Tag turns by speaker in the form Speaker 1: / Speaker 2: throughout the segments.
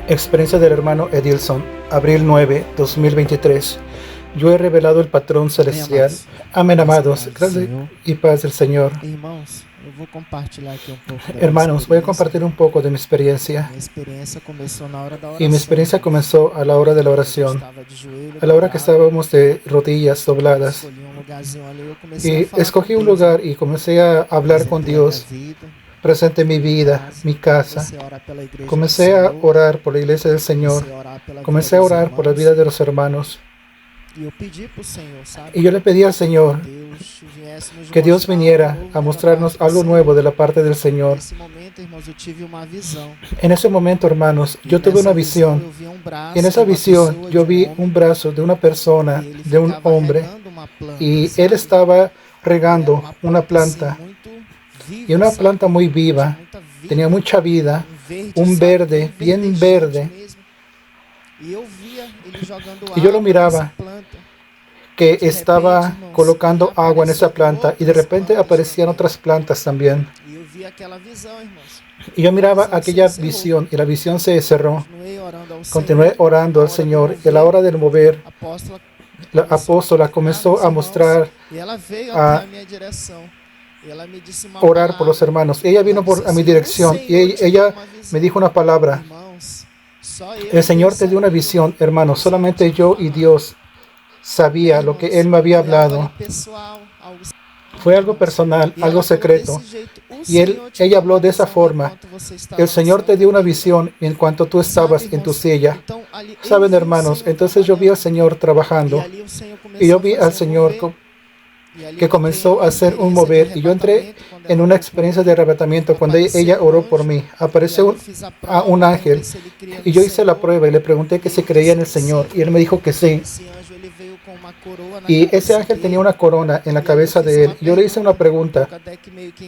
Speaker 1: Experiencia del hermano Edilson, abril 9, 2023. Yo he revelado el patrón
Speaker 2: Amém,
Speaker 1: celestial.
Speaker 2: amados.
Speaker 1: Amén,
Speaker 2: Graça e
Speaker 1: amados.
Speaker 2: paz do
Speaker 1: Gracias
Speaker 2: Senhor.
Speaker 1: y paz del Señor.
Speaker 2: Irmãos, eu vou compartilhar aqui um pouco da minha
Speaker 1: Hermanos, voy a
Speaker 2: experiência.
Speaker 1: compartir un poco de mi experiencia.
Speaker 2: Minha experiência começou na hora da
Speaker 1: Y mi
Speaker 2: oração,
Speaker 1: experiencia
Speaker 2: irmãos.
Speaker 1: comenzó a la hora de la
Speaker 2: Quando eu
Speaker 1: oración,
Speaker 2: estava de joelho
Speaker 1: a la hora que
Speaker 2: dobrado,
Speaker 1: estábamos de rodillas dobladas.
Speaker 2: escolhi um lugarzinho ali e eu comecei a
Speaker 1: Y
Speaker 2: falar com
Speaker 1: escogí un
Speaker 2: Deus,
Speaker 1: lugar
Speaker 2: irmão.
Speaker 1: y comencé a hablar con
Speaker 2: Apresentei a minha
Speaker 1: Dios,
Speaker 2: vida,
Speaker 1: presente mi
Speaker 2: minha
Speaker 1: vida,
Speaker 2: casa.
Speaker 1: mi casa.
Speaker 2: Comecei a orar pela igreja do
Speaker 1: Comencé a
Speaker 2: Senhor.
Speaker 1: orar por la iglesia del Señor.
Speaker 2: Comecei a orar pela vida
Speaker 1: Comencé a
Speaker 2: dos
Speaker 1: orar por la vida
Speaker 2: irmãos.
Speaker 1: de los hermanos.
Speaker 2: E eu pedi para o Senhor, sabe?
Speaker 1: Y yo le pedí al Señor
Speaker 2: Deus viesse nos
Speaker 1: que Dios
Speaker 2: mostrar algo
Speaker 1: viniera
Speaker 2: novo
Speaker 1: a
Speaker 2: da
Speaker 1: mostrarnos
Speaker 2: parte do
Speaker 1: algo nuevo
Speaker 2: Senhor.
Speaker 1: de la parte del Señor.
Speaker 2: Nesse momento, irmãos, eu tive uma visão.
Speaker 1: En ese momento, hermanos,
Speaker 2: E
Speaker 1: yo tuve
Speaker 2: nessa
Speaker 1: una
Speaker 2: visão
Speaker 1: visión.
Speaker 2: eu vi um
Speaker 1: Y
Speaker 2: braço
Speaker 1: en
Speaker 2: de
Speaker 1: esa
Speaker 2: uma
Speaker 1: visión
Speaker 2: pessoa, de
Speaker 1: yo
Speaker 2: um
Speaker 1: vi
Speaker 2: homem,
Speaker 1: un brazo de una
Speaker 2: e
Speaker 1: persona,
Speaker 2: ele
Speaker 1: de un
Speaker 2: ficava
Speaker 1: hombre,
Speaker 2: regando uma planta,
Speaker 1: y él
Speaker 2: sabe?
Speaker 1: estaba
Speaker 2: E era
Speaker 1: regando
Speaker 2: uma
Speaker 1: una
Speaker 2: planta assim
Speaker 1: planta,
Speaker 2: muito
Speaker 1: y
Speaker 2: viva,
Speaker 1: una
Speaker 2: sabe?
Speaker 1: planta muy
Speaker 2: Tinha
Speaker 1: viva,
Speaker 2: muita
Speaker 1: tenía
Speaker 2: vida,
Speaker 1: mucha vida,
Speaker 2: verde,
Speaker 1: un
Speaker 2: sabe?
Speaker 1: verde, bien
Speaker 2: Verdejante
Speaker 1: verde.
Speaker 2: mesmo. E eu via ele jogando
Speaker 1: Y yo lo
Speaker 2: água nessa
Speaker 1: miraba
Speaker 2: planta.
Speaker 1: que
Speaker 2: De repente,
Speaker 1: estaba
Speaker 2: irmãos,
Speaker 1: colocando agua en esa
Speaker 2: apareceram
Speaker 1: planta y de
Speaker 2: outras
Speaker 1: repente
Speaker 2: plantas
Speaker 1: aparecían
Speaker 2: também.
Speaker 1: otras plantas también.
Speaker 2: E eu vi aquela visão, irmãos.
Speaker 1: Y yo
Speaker 2: E a
Speaker 1: miraba
Speaker 2: visão se
Speaker 1: aquella
Speaker 2: encerrou.
Speaker 1: visión y la visión se cerró.
Speaker 2: Continuei orando ao
Speaker 1: Continué
Speaker 2: Senhor.
Speaker 1: orando
Speaker 2: Na
Speaker 1: al
Speaker 2: hora do
Speaker 1: Señor y a la
Speaker 2: mover,
Speaker 1: hora del mover,
Speaker 2: a apóstola
Speaker 1: la
Speaker 2: começou a
Speaker 1: apóstola
Speaker 2: tocar
Speaker 1: comenzó
Speaker 2: nos
Speaker 1: a
Speaker 2: irmãos.
Speaker 1: mostrar,
Speaker 2: E ela veio até
Speaker 1: a
Speaker 2: a minha direção. E ela me disse uma
Speaker 1: orar por los
Speaker 2: palavra.
Speaker 1: hermanos. Ella
Speaker 2: Ela
Speaker 1: vino
Speaker 2: disse
Speaker 1: a mi
Speaker 2: assim: o
Speaker 1: dirección y
Speaker 2: Senhor te deu
Speaker 1: ella
Speaker 2: uma
Speaker 1: me
Speaker 2: visão.
Speaker 1: dijo una palabra.
Speaker 2: Irmãos, só eu
Speaker 1: El
Speaker 2: e Deus
Speaker 1: Señor te dio una
Speaker 2: sabíamos
Speaker 1: visión, hermano.
Speaker 2: o que o Senhor
Speaker 1: Solamente
Speaker 2: tinha
Speaker 1: yo y
Speaker 2: falado.
Speaker 1: Dios
Speaker 2: Amém,
Speaker 1: sabía lo que Él
Speaker 2: irmãos?
Speaker 1: me había
Speaker 2: Foi algo ali
Speaker 1: hablado.
Speaker 2: pessoal, algo
Speaker 1: Fue
Speaker 2: secreto,
Speaker 1: algo
Speaker 2: irmãos.
Speaker 1: personal,
Speaker 2: E
Speaker 1: algo
Speaker 2: ela falou
Speaker 1: secreto.
Speaker 2: desse jeito: o
Speaker 1: Y
Speaker 2: Senhor te
Speaker 1: ella
Speaker 2: deu
Speaker 1: habló
Speaker 2: uma
Speaker 1: de esa
Speaker 2: visão
Speaker 1: forma.
Speaker 2: enquanto você
Speaker 1: El
Speaker 2: estava
Speaker 1: Señor te
Speaker 2: nessa
Speaker 1: dio una
Speaker 2: corrida.
Speaker 1: visión en cuanto tú
Speaker 2: Sabe,
Speaker 1: estabas en tu
Speaker 2: irmãos?
Speaker 1: silla.
Speaker 2: Então, ali eu
Speaker 1: Saben,
Speaker 2: vi o
Speaker 1: hermanos,
Speaker 2: Senhor
Speaker 1: entonces yo vi al
Speaker 2: trabalhando.
Speaker 1: Señor
Speaker 2: E
Speaker 1: trabajando.
Speaker 2: ali o Senhor
Speaker 1: Y
Speaker 2: começou
Speaker 1: yo
Speaker 2: a
Speaker 1: vi
Speaker 2: fazer
Speaker 1: al Señor
Speaker 2: mover. E ali
Speaker 1: que
Speaker 2: eu entrei em
Speaker 1: comenzó
Speaker 2: uma
Speaker 1: a hacer un
Speaker 2: experiência de
Speaker 1: mover. Y yo entré
Speaker 2: arrebatamento quando
Speaker 1: en
Speaker 2: ela
Speaker 1: una
Speaker 2: orou por
Speaker 1: experiencia de
Speaker 2: mim.
Speaker 1: arrebatamiento cuando
Speaker 2: Apareceu
Speaker 1: ella
Speaker 2: um
Speaker 1: oró por
Speaker 2: anjo.
Speaker 1: mí.
Speaker 2: E ali
Speaker 1: Apareció
Speaker 2: eu fiz a
Speaker 1: a un
Speaker 2: prova,
Speaker 1: ángel.
Speaker 2: perguntei se ele cria
Speaker 1: Y
Speaker 2: no
Speaker 1: yo hice la
Speaker 2: Senhor.
Speaker 1: prueba y le pregunté
Speaker 2: E
Speaker 1: que si
Speaker 2: ele
Speaker 1: creía en
Speaker 2: disse
Speaker 1: el
Speaker 2: que
Speaker 1: Señor.
Speaker 2: sim.
Speaker 1: Y él me dijo que sí.
Speaker 2: Esse anjo ele veio com uma coroa na
Speaker 1: Y ese
Speaker 2: cabeça
Speaker 1: ángel tenía
Speaker 2: dele.
Speaker 1: una corona en la
Speaker 2: E ali eu
Speaker 1: cabeza
Speaker 2: fiz
Speaker 1: de
Speaker 2: uma
Speaker 1: él. Yo le hice una
Speaker 2: pergunta, um
Speaker 1: pregunta,
Speaker 2: pouco até que meio que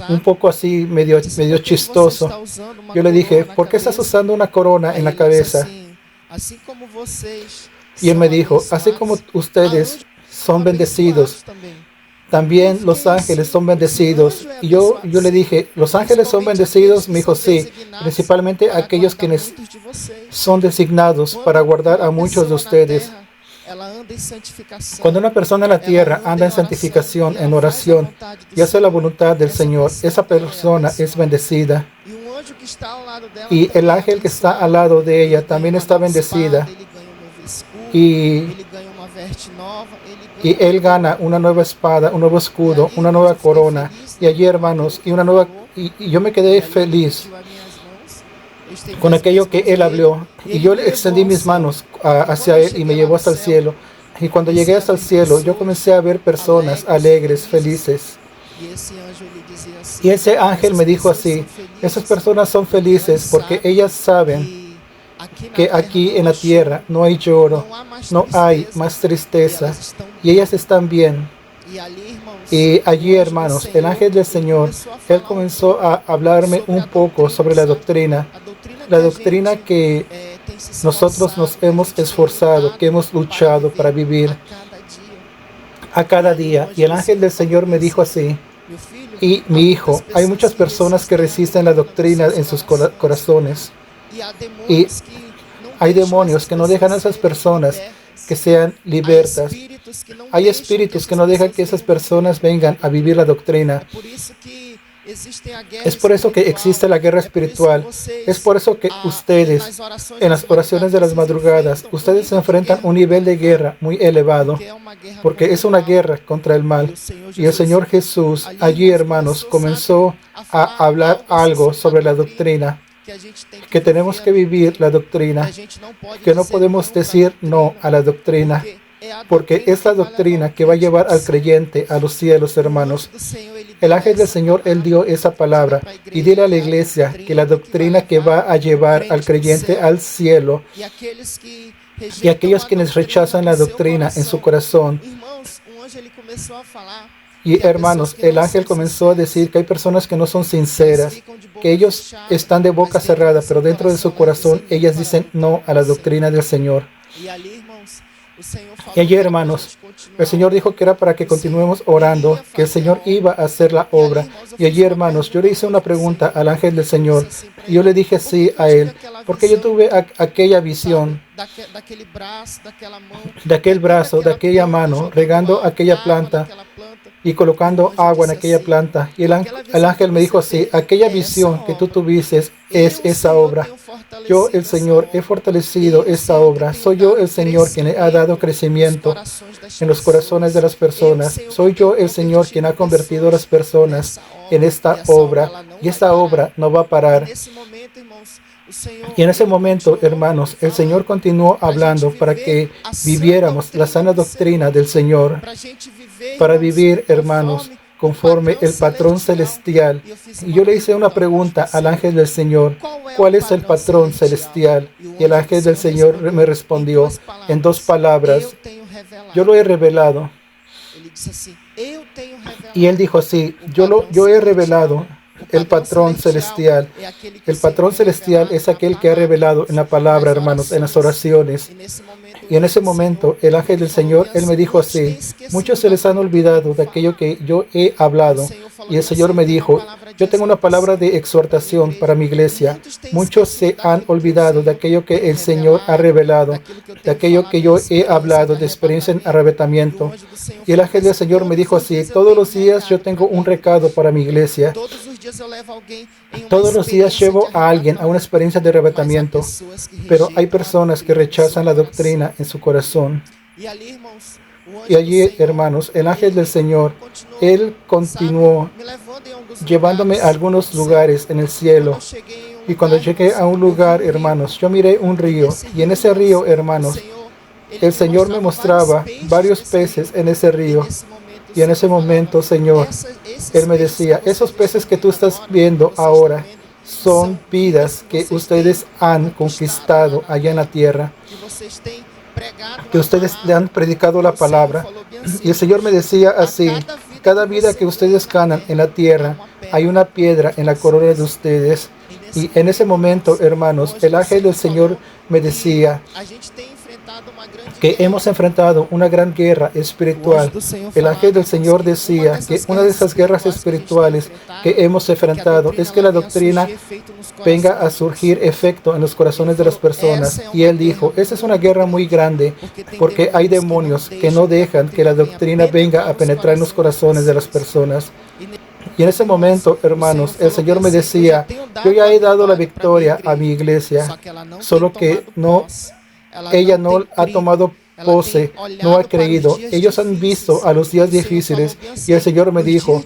Speaker 1: un
Speaker 2: engraçado.
Speaker 1: poco así,
Speaker 2: Eu disse:
Speaker 1: medio
Speaker 2: por que você
Speaker 1: chistoso.
Speaker 2: está usando uma
Speaker 1: Yo le
Speaker 2: coroa
Speaker 1: dije,
Speaker 2: na
Speaker 1: ¿por qué estás
Speaker 2: cabeça?
Speaker 1: usando una corona en
Speaker 2: Aí
Speaker 1: la
Speaker 2: ele disse
Speaker 1: cabeza?
Speaker 2: assim: assim como vocês
Speaker 1: Y él
Speaker 2: são
Speaker 1: me dijo, así como
Speaker 2: abençoados,
Speaker 1: ustedes
Speaker 2: anjos são
Speaker 1: son bendecidos,
Speaker 2: abençoados também. E eu
Speaker 1: también los
Speaker 2: fiquei
Speaker 1: ángeles
Speaker 2: assim:
Speaker 1: son
Speaker 2: se
Speaker 1: bendecidos.
Speaker 2: anjo é
Speaker 1: Y yo
Speaker 2: abençoado,
Speaker 1: le
Speaker 2: sim.
Speaker 1: dije, ¿los ángeles son
Speaker 2: Principalmente aqueles
Speaker 1: bendecidos?
Speaker 2: que
Speaker 1: Me dijo,
Speaker 2: são
Speaker 1: sí,
Speaker 2: designados
Speaker 1: principalmente
Speaker 2: para
Speaker 1: aquellos
Speaker 2: guardar
Speaker 1: quienes
Speaker 2: muitos de vocês.
Speaker 1: son designados para
Speaker 2: Quando
Speaker 1: guardar a
Speaker 2: uma
Speaker 1: muchos de
Speaker 2: pessoa na
Speaker 1: ustedes.
Speaker 2: terra, ela anda em
Speaker 1: Cuando
Speaker 2: santificação,
Speaker 1: una persona en la
Speaker 2: ela
Speaker 1: tierra
Speaker 2: anda
Speaker 1: anda
Speaker 2: em
Speaker 1: en
Speaker 2: oração
Speaker 1: santificación,
Speaker 2: e ela
Speaker 1: en
Speaker 2: faz a
Speaker 1: oración,
Speaker 2: vontade do
Speaker 1: y hace la
Speaker 2: Senhor,
Speaker 1: voluntad del
Speaker 2: essa
Speaker 1: Señor, esa
Speaker 2: pessoa ela é
Speaker 1: persona es
Speaker 2: abençoada.
Speaker 1: bendecida.
Speaker 2: E um anjo que está ao lado dela
Speaker 1: Y el
Speaker 2: também é
Speaker 1: ángel que está al
Speaker 2: abençoado.
Speaker 1: lado de
Speaker 2: Ele
Speaker 1: ella
Speaker 2: ganha
Speaker 1: también
Speaker 2: uma
Speaker 1: está
Speaker 2: nova espada,
Speaker 1: bendecida.
Speaker 2: ele ganha um novo escudo,
Speaker 1: Y,
Speaker 2: ele ganha uma veste nova, ele
Speaker 1: y
Speaker 2: ganha uma
Speaker 1: él gana
Speaker 2: coroa.
Speaker 1: una nueva espada, un nuevo
Speaker 2: E
Speaker 1: escudo,
Speaker 2: ali,
Speaker 1: una
Speaker 2: irmãos,
Speaker 1: nueva
Speaker 2: eu fiquei
Speaker 1: corona.
Speaker 2: feliz,
Speaker 1: Y
Speaker 2: né,
Speaker 1: allí,
Speaker 2: com aquilo
Speaker 1: hermanos,
Speaker 2: que ele falou.
Speaker 1: y yo me
Speaker 2: E
Speaker 1: quedé
Speaker 2: ali ele
Speaker 1: feliz
Speaker 2: pediu as minhas mãos, eu estendi
Speaker 1: con
Speaker 2: as minhas
Speaker 1: aquello que
Speaker 2: mãos a
Speaker 1: él
Speaker 2: ele,
Speaker 1: habló.
Speaker 2: e
Speaker 1: Y
Speaker 2: ele
Speaker 1: yo
Speaker 2: me
Speaker 1: le
Speaker 2: levou
Speaker 1: extendí
Speaker 2: ao
Speaker 1: mis
Speaker 2: céu.
Speaker 1: manos
Speaker 2: E quando
Speaker 1: hacia
Speaker 2: eu
Speaker 1: él y me
Speaker 2: cheguei lá
Speaker 1: llevó
Speaker 2: no
Speaker 1: hasta el
Speaker 2: céu,
Speaker 1: cielo. Y
Speaker 2: eu
Speaker 1: cuando llegué
Speaker 2: comecei a
Speaker 1: hasta el
Speaker 2: ver
Speaker 1: cielo, yo
Speaker 2: pessoas
Speaker 1: comencé a ver personas
Speaker 2: alegres,
Speaker 1: alegres,
Speaker 2: felizes.
Speaker 1: felices.
Speaker 2: E esse anjo ele dizia
Speaker 1: Y
Speaker 2: assim:
Speaker 1: ese ángel
Speaker 2: essas
Speaker 1: me dijo
Speaker 2: pessoas
Speaker 1: así,
Speaker 2: são
Speaker 1: esas
Speaker 2: felizes
Speaker 1: personas son
Speaker 2: porque elas
Speaker 1: felices porque
Speaker 2: sabem
Speaker 1: ellas saben
Speaker 2: que aqui na
Speaker 1: que
Speaker 2: terra
Speaker 1: aquí
Speaker 2: não
Speaker 1: en
Speaker 2: há
Speaker 1: la tierra
Speaker 2: choro,
Speaker 1: no hay lloro,
Speaker 2: não há mais
Speaker 1: no hay
Speaker 2: tristeza
Speaker 1: más
Speaker 2: e elas
Speaker 1: tristeza
Speaker 2: estão
Speaker 1: y
Speaker 2: bem.
Speaker 1: ellas están bien.
Speaker 2: E ali, irmãos,
Speaker 1: Y
Speaker 2: o
Speaker 1: allí,
Speaker 2: anjo do
Speaker 1: hermanos, el
Speaker 2: Senhor,
Speaker 1: ángel del
Speaker 2: ele
Speaker 1: Señor,
Speaker 2: começou a
Speaker 1: él
Speaker 2: falar um
Speaker 1: comenzó
Speaker 2: pouco
Speaker 1: a hablarme
Speaker 2: sobre
Speaker 1: un
Speaker 2: a
Speaker 1: poco
Speaker 2: doutrina,
Speaker 1: sobre
Speaker 2: sabe? A
Speaker 1: la
Speaker 2: doutrina que a
Speaker 1: doctrina
Speaker 2: gente
Speaker 1: que
Speaker 2: tem se
Speaker 1: nosotros nos
Speaker 2: esforçado, que a
Speaker 1: hemos
Speaker 2: gente tem
Speaker 1: esforzado, que
Speaker 2: lutado
Speaker 1: hemos
Speaker 2: para
Speaker 1: luchado para
Speaker 2: viver a
Speaker 1: vivir
Speaker 2: cada dia.
Speaker 1: a
Speaker 2: E
Speaker 1: cada
Speaker 2: ali o
Speaker 1: día.
Speaker 2: anjo
Speaker 1: Y el
Speaker 2: do
Speaker 1: ángel
Speaker 2: Senhor
Speaker 1: del
Speaker 2: falou
Speaker 1: Señor me
Speaker 2: bem
Speaker 1: dijo
Speaker 2: assim:
Speaker 1: así,
Speaker 2: meu filho,
Speaker 1: y
Speaker 2: há
Speaker 1: mi
Speaker 2: muitas
Speaker 1: hijo, hay
Speaker 2: pessoas
Speaker 1: muchas
Speaker 2: que
Speaker 1: personas que
Speaker 2: resistem à
Speaker 1: resisten la
Speaker 2: doutrina
Speaker 1: doctrina
Speaker 2: vocês
Speaker 1: en sus
Speaker 2: orações,
Speaker 1: corazones.
Speaker 2: e há
Speaker 1: Y
Speaker 2: demônios que não
Speaker 1: hay
Speaker 2: deixam
Speaker 1: demonios
Speaker 2: essas
Speaker 1: que no dejan a
Speaker 2: pessoas
Speaker 1: esas
Speaker 2: serem
Speaker 1: personas que
Speaker 2: libertas.
Speaker 1: sean
Speaker 2: Há
Speaker 1: libertas.
Speaker 2: espíritos que não
Speaker 1: Hay
Speaker 2: deixam que
Speaker 1: espíritus que
Speaker 2: essas
Speaker 1: no dejan
Speaker 2: pessoas
Speaker 1: que esas
Speaker 2: venham viver
Speaker 1: personas
Speaker 2: a
Speaker 1: vengan a vivir la
Speaker 2: doutrina.
Speaker 1: doctrina.
Speaker 2: É por isso que existe a guerra
Speaker 1: Es por eso que
Speaker 2: espiritual.
Speaker 1: existe la guerra
Speaker 2: É por isso que
Speaker 1: espiritual. Es
Speaker 2: vocês,
Speaker 1: por eso que ustedes,
Speaker 2: nas orações
Speaker 1: en
Speaker 2: das
Speaker 1: las oraciones
Speaker 2: madrugadas,
Speaker 1: de las
Speaker 2: vocês
Speaker 1: madrugadas,
Speaker 2: enfrentam um
Speaker 1: ustedes se
Speaker 2: nível de
Speaker 1: enfrentan a
Speaker 2: guerra
Speaker 1: un
Speaker 2: muito
Speaker 1: nivel de
Speaker 2: elevado,
Speaker 1: guerra muy elevado,
Speaker 2: porque é uma guerra
Speaker 1: porque
Speaker 2: contra
Speaker 1: es
Speaker 2: o
Speaker 1: una
Speaker 2: mal.
Speaker 1: guerra contra el
Speaker 2: E
Speaker 1: mal.
Speaker 2: o Senhor
Speaker 1: Y el
Speaker 2: Jesus,
Speaker 1: Señor Jesús,
Speaker 2: ali,
Speaker 1: allí,
Speaker 2: irmãos,
Speaker 1: hermanos,
Speaker 2: começou, sabe,
Speaker 1: comenzó
Speaker 2: a
Speaker 1: a
Speaker 2: falar
Speaker 1: hablar
Speaker 2: algo assim
Speaker 1: algo
Speaker 2: sobre a
Speaker 1: sobre la
Speaker 2: doutrina,
Speaker 1: doctrina,
Speaker 2: que a gente tem que
Speaker 1: que
Speaker 2: viver
Speaker 1: tenemos
Speaker 2: a
Speaker 1: que vivir la
Speaker 2: doutrina, que a
Speaker 1: doctrina,
Speaker 2: gente não pode
Speaker 1: que no
Speaker 2: dizer
Speaker 1: podemos
Speaker 2: não para a
Speaker 1: decir no
Speaker 2: doutrina,
Speaker 1: a la doctrina,
Speaker 2: porque é a
Speaker 1: porque
Speaker 2: doutrina
Speaker 1: es
Speaker 2: que
Speaker 1: la
Speaker 2: vai levar o
Speaker 1: doctrina que va a
Speaker 2: crente
Speaker 1: llevar
Speaker 2: para o
Speaker 1: al
Speaker 2: céu.
Speaker 1: creyente a los cielos,
Speaker 2: E o anjo
Speaker 1: hermanos.
Speaker 2: do Senhor, ele
Speaker 1: El
Speaker 2: deu
Speaker 1: ángel del
Speaker 2: essa
Speaker 1: Señor, él dio
Speaker 2: palavra.
Speaker 1: esa
Speaker 2: Diga
Speaker 1: palabra
Speaker 2: para a
Speaker 1: y dile a
Speaker 2: igreja
Speaker 1: la
Speaker 2: que é a
Speaker 1: iglesia que la
Speaker 2: doutrina que vai
Speaker 1: doctrina que
Speaker 2: levar
Speaker 1: va a
Speaker 2: o
Speaker 1: llevar al
Speaker 2: crente para o
Speaker 1: creyente
Speaker 2: céu.
Speaker 1: al cielo
Speaker 2: E aqueles que
Speaker 1: y
Speaker 2: rejeitam
Speaker 1: aquellos
Speaker 2: a
Speaker 1: quienes
Speaker 2: doutrina
Speaker 1: rechazan
Speaker 2: no
Speaker 1: la
Speaker 2: seu
Speaker 1: doctrina en su
Speaker 2: coração.
Speaker 1: corazón.
Speaker 2: Irmãos, um anjo ele começou a falar
Speaker 1: Y
Speaker 2: que há pessoas
Speaker 1: hermanos,
Speaker 2: que
Speaker 1: el
Speaker 2: não
Speaker 1: ángel
Speaker 2: são
Speaker 1: comenzó a
Speaker 2: sinceras,
Speaker 1: decir que hay personas que no son
Speaker 2: que elas
Speaker 1: sinceras,
Speaker 2: ficam de
Speaker 1: que
Speaker 2: boca
Speaker 1: ellos
Speaker 2: fechada,
Speaker 1: están de
Speaker 2: mas
Speaker 1: boca
Speaker 2: dentro do
Speaker 1: cerrada,
Speaker 2: seu
Speaker 1: pero dentro de su
Speaker 2: coração elas
Speaker 1: corazón
Speaker 2: dizem não
Speaker 1: ellas
Speaker 2: para a
Speaker 1: dicen no
Speaker 2: doutrina
Speaker 1: a
Speaker 2: do
Speaker 1: la
Speaker 2: Senhor.
Speaker 1: doctrina del Señor.
Speaker 2: E ali, irmãos,
Speaker 1: Y allí, hermanos, el Señor dijo que era para que continuemos orando, que el Señor iba a hacer la obra. Y allí, hermanos, yo le hice una pregunta al ángel del Señor. Y yo le dije sí a él, porque yo tuve aquella visión de aquel brazo, de aquella mano, regando aquella planta y colocando agua en aquella planta. Y el ángel me dijo así: aquella visión que tú tuviste es esa obra. Yo, el Señor, he fortalecido esta obra. Soy yo, el Señor, quien ha dado crecimiento en los corazones de las personas. Soy yo, el Señor, quien ha convertido a las personas en esta obra. Y esta obra no va a parar. Y en ese momento, hermanos, el Señor continuó hablando para que viviéramos la sana doctrina del Señor, para vivir, hermanos, conforme el patrón celestial. Y yo le hice una pregunta al ángel del Señor: ¿cuál es el patrón celestial? Y el ángel del Señor me respondió en 2 palabras: yo lo he revelado. Y él dijo así: yo he revelado el patrón celestial. El patrón celestial es aquel que ha revelado en la palabra, hermanos, en las oraciones. Y en ese momento, el ángel del Señor, él me dijo así: muchos se les han olvidado de aquello que yo he hablado. Y el Señor me dijo: yo tengo una palabra de exhortación para mi iglesia. Muchos se han olvidado de aquello que el Señor ha revelado, de aquello que yo he hablado, de experiencia en arrebatamiento. Y el ángel del Señor me dijo así: todos los días yo tengo un recado para mi iglesia. Todos los días llevo a alguien a una experiencia de arrebatamiento, pero hay personas que rechazan la doctrina en su corazón. Y allí, hermanos, el ángel del Señor, él continuó llevándome a algunos lugares en el cielo. Y cuando llegué a un lugar, hermanos, yo miré un río. Y en ese río, hermanos, el Señor me mostraba varios peces en ese río. Y en ese momento, Señor, Él me decía: esos peces que tú estás viendo ahora son vidas que ustedes han conquistado allá en la tierra, que ustedes le han predicado la palabra. Y el Señor me decía así: cada vida que ustedes ganan en la tierra, hay una piedra en la corona de ustedes. Y en ese momento, hermanos, el ángel del Señor me decía que hemos enfrentado una gran guerra espiritual. El ángel del Señor decía que una de esas guerras espirituales que hemos enfrentado es que la doctrina venga a surgir efecto en los corazones de las personas. Y él dijo: esa es una guerra muy grande, porque hay demonios que no dejan que la doctrina venga a penetrar en los corazones de las personas. Y en ese momento, hermanos, el Señor me decía: yo ya he dado la victoria a mi iglesia, solo que ella no ha tomado pose, no ha creído. Ellos han visto a los días difíciles, y el Señor me dijo: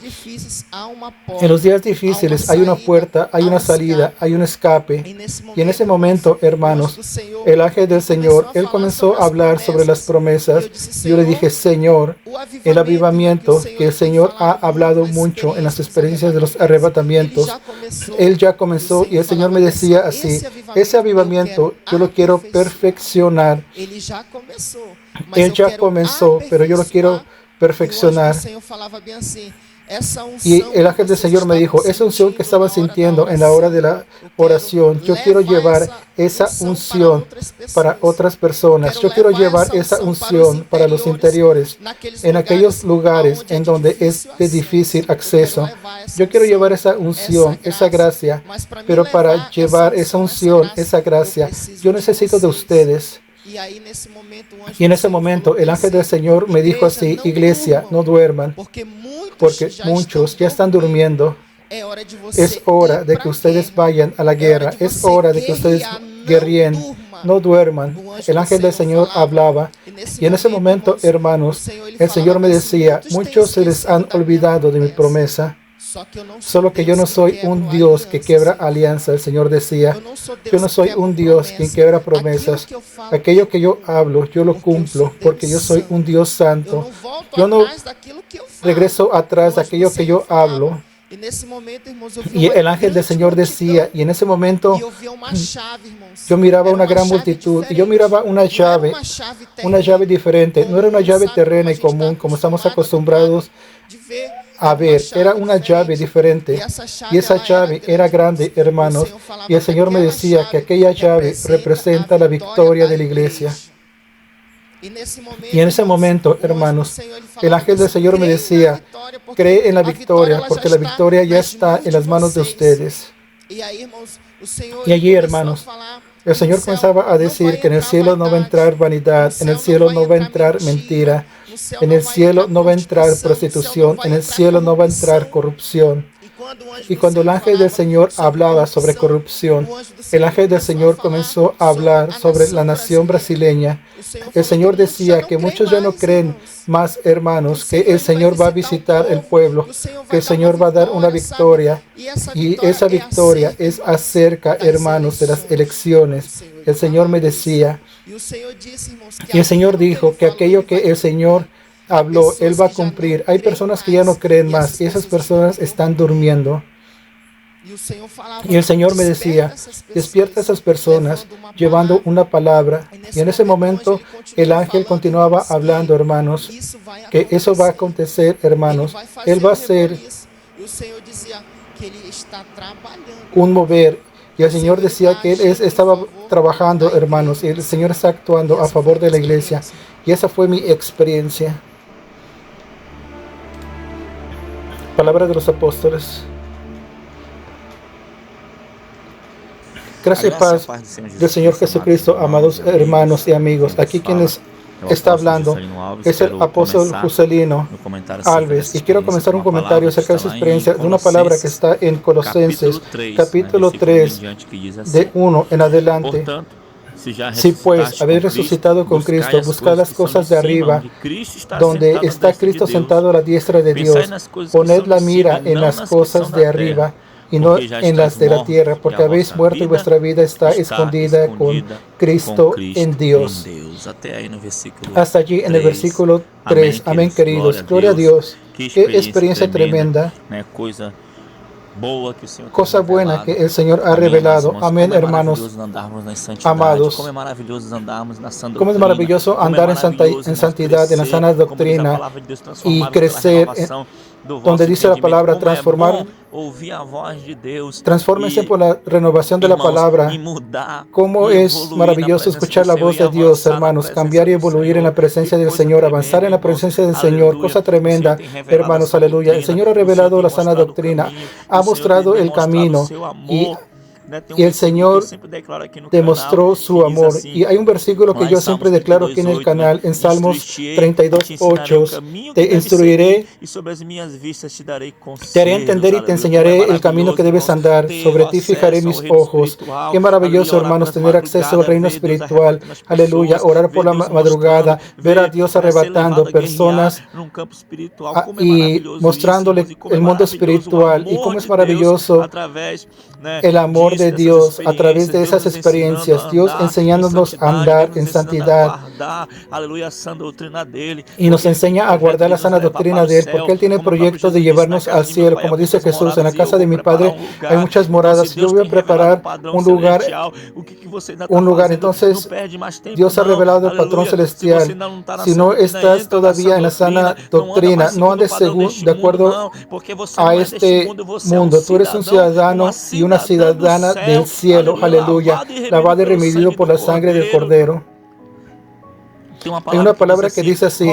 Speaker 1: en los días difíciles hay una puerta, hay una salida, hay un escape. Y en ese momento, hermanos, el ángel del Señor, él comenzó a hablar sobre las promesas. Y yo le dije: Señor, el avivamiento que el Señor ha hablado mucho en las experiencias de los arrebatamientos, él ya comenzó. Y el Señor me decía así: ese avivamiento yo lo quiero perfeccionar. Él ya comenzó, pero yo lo quiero perfeccionar. Y el ángel del Señor me dijo: esa unción que estaba sintiendo en la hora de la oración, yo quiero llevar esa unción para otras personas. Yo quiero llevar esa unción para los interiores, en aquellos lugares en donde es de difícil acceso. Yo quiero llevar esa unción, esa gracia, pero para llevar esa unción, esa gracia, yo necesito de ustedes. Y en ese momento el ángel del Señor me dijo así: iglesia, no duerman, porque muchos ya están durmiendo. Es hora de que ustedes vayan a la guerra. Es hora de que ustedes guerreen. No duerman. El ángel del Señor hablaba. Y en ese momento, hermanos, el Señor me decía: muchos se les han olvidado de mi promesa. Solo que yo no soy un Dios que quiebra alianza. El Señor decía: yo no soy un Dios quien quiebra promesas. Aquello que yo hablo, yo lo cumplo, porque yo soy un Dios santo. Yo no regreso atrás de aquello que yo hablo. Y el ángel del Señor decía, y en ese momento yo miraba una gran multitud, y yo miraba una llave diferente. No era una llave terrena y común como estamos acostumbrados a ver. Era una llave diferente, y esa llave era grande, hermanos. Y el Señor me decía que aquella llave representa la victoria de la iglesia. Y en ese momento, hermanos, el ángel del Señor me decía, cree en la victoria, porque la victoria ya está en las manos de ustedes. Y allí, hermanos, el Señor comenzaba a decir que en el cielo no va a entrar vanidad, en el cielo no va a entrar mentira, en el cielo no va a entrar prostitución, en el cielo no va a entrar corrupción. Y cuando el ángel del Señor hablaba sobre corrupción, el ángel del Señor comenzó a hablar sobre la nación brasileña. El Señor decía que muchos ya no creen más, hermanos, que el Señor va a visitar el pueblo, que el Señor va a dar una victoria. Y esa victoria es acerca, hermanos, de las elecciones. El Señor me decía, y el Señor dijo que aquello que el Señor habló, Él va a cumplir. Hay personas que ya no creen más y esas personas están durmiendo. Y el Señor me decía, despierta a esas personas llevando una palabra. Y en ese momento el ángel continuaba hablando, hermanos, que eso va a acontecer, hermanos. Él va a hacer un mover. Y el Señor decía que Él estaba trabajando, hermanos, y el Señor está actuando a favor de la iglesia. Y esa fue mi experiencia. Palabra de los apóstoles. Gracia y paz del Señor Jesucristo, amados hermanos y amigos. Aquí quienes está hablando es el apóstol Juscelino Alves. Y quiero comenzar un comentario acerca de su experiencia de una palabra que está en Colosenses, capítulo 3, de 1 en adelante. Si pues habéis resucitado con Cristo, buscad las cosas de arriba, donde está Cristo sentado a la diestra de Dios. Poned la mira en las cosas de arriba y no en las de la tierra, porque habéis muerto y vuestra vida está escondida con Cristo en Dios. Hasta allí en el versículo 3. Amén, queridos. Gloria a Dios. Qué experiencia tremenda. Cosa buena que el Señor ha revelado. Amén, hermanos amados. Cómo es maravilloso andar en santidad, en la sana doctrina y crecer, donde dice la palabra, transfórmense por la renovación de la palabra. Cómo es maravilloso escuchar la voz de Dios, hermanos, cambiar y evoluir en la presencia del Señor, avanzar en la presencia del Señor, cosa tremenda, hermanos, aleluya. El Señor ha revelado la sana doctrina, ha mostrado el camino y el Señor demostró su amor. Y hay un versículo que yo siempre declaro aquí en el canal, en Salmos 32:8, te instruiré, te haré entender y te enseñaré el camino que debes andar, sobre ti fijaré mis ojos. Qué maravilloso, hermanos, tener acceso al reino espiritual, aleluya, orar por la madrugada, ver a Dios arrebatando personas y mostrándole el mundo espiritual, y cómo es maravilloso el amor de Dios a través de esas experiencias, Dios enseñándonos a andar en santidad y nos enseña a guardar la sana doctrina de Él, porque Él tiene el proyecto de llevarnos al cielo. Como dice Jesús, en la casa de mi Padre hay muchas moradas, yo voy a preparar un lugar. Entonces Dios ha revelado el patrón celestial. Si no estás todavía en la sana doctrina, no andes de acuerdo a este mundo. Tú eres un ciudadano y una ciudadana del cielo, aleluya, lavado y remedido por la sangre del Cordero. Hay una palabra que dice así: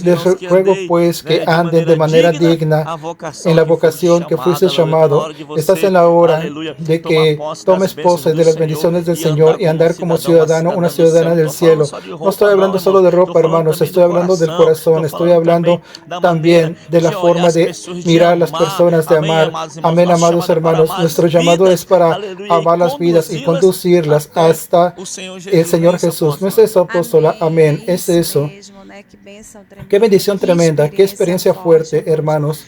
Speaker 1: les ruego pues que anden de manera digna en la vocación que fuiste llamado. Estás en la hora de que tomes pose de las bendiciones del Señor y andar como ciudadano, una ciudadana del cielo. No estoy hablando solo de ropa, hermanos, estoy hablando del corazón, estoy hablando también de la forma de mirar a las personas, de amar. Amén, amados hermanos, nuestro llamado es para amar las vidas y conducirlas hasta el Señor Jesús. No es eso, apóstola, amén. Es eso. Qué bendición tremenda, qué experiencia fuerte, hermanos.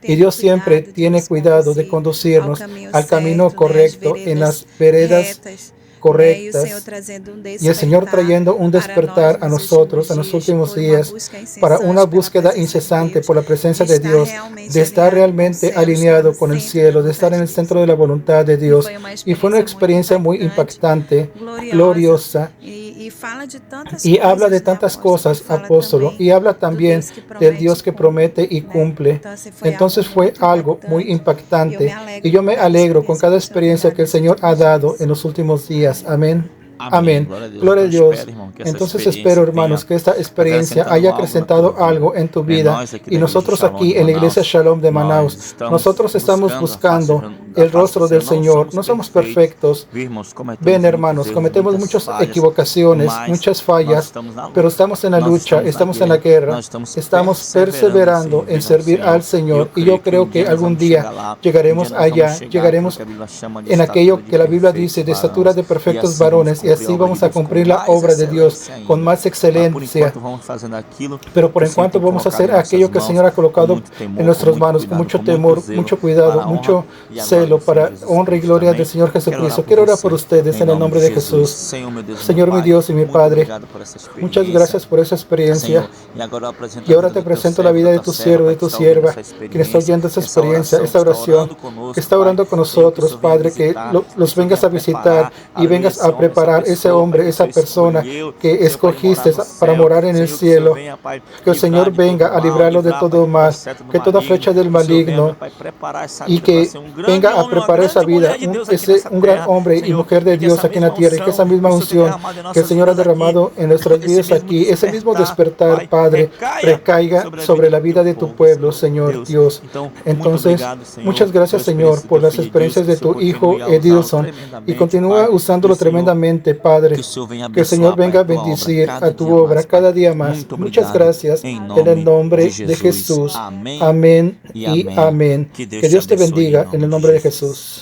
Speaker 1: Y Dios siempre tiene cuidado de conducirnos al camino correcto, en las veredas correctas, y el Señor trayendo un despertar a nosotros en los últimos días para una búsqueda incesante por la presencia de Dios, de estar realmente alineado con el cielo, de estar en el centro de la voluntad de Dios. Y fue una experiencia muy impactante, gloriosa, y habla de tantas cosas, apóstolo, y habla también del Dios que promete y cumple. Entonces fue algo muy impactante, y yo me alegro con cada experiencia que el Señor ha dado en los últimos días. Amén. Amén. Gloria a Dios. Entonces espero, hermanos, que esta experiencia haya acrecentado algo en tu vida. Y nosotros aquí en la Iglesia Shalom de Manaus, nosotros estamos buscando el rostro del Señor. No somos perfectos. Ven, hermanos, cometemos muchas equivocaciones, muchas fallas, pero estamos en la lucha, estamos en la guerra, estamos perseverando en servir al Señor. Y yo creo que algún día llegaremos allá, llegaremos en aquello que la Biblia dice, de estatura de perfectos varones, y así vamos a cumplir la obra de Dios con más excelencia. Pero por en cuanto vamos a hacer aquello que el Señor ha colocado en nuestras manos, con mucho temor, mucho cuidado, mucho celo, para honra y gloria del Señor Jesucristo. Quiero orar por ustedes en el nombre de Jesús. Señor mi Dios y mi Padre, muchas gracias por esa experiencia. Y ahora te presento la vida de tu siervo, de tu sierva, quien está oyendo esa experiencia, esta oración, que está orando con nosotros, Padre, que los vengas a visitar y vengas a preparar ese hombre, esa persona que escogiste para morar en el cielo. Que el Señor venga a librarlo de todo mal, que toda flecha del maligno, y que venga a preparar esa vida, un gran hombre y mujer de Dios aquí en la tierra, y que esa misma unción que el Señor ha derramado en nuestras vidas aquí, ese mismo despertar, Padre, recaiga sobre la vida de tu pueblo, Señor Dios. Entonces, muchas gracias, Señor, por las experiencias de tu hijo Edilson, y continúa usándolo tremendamente, Padre. Que el Señor venga a bendecir a tu obra cada día más. Muchas gracias en el nombre de Jesús. Amén y amén. Que Dios te bendiga en el nombre de Jesús.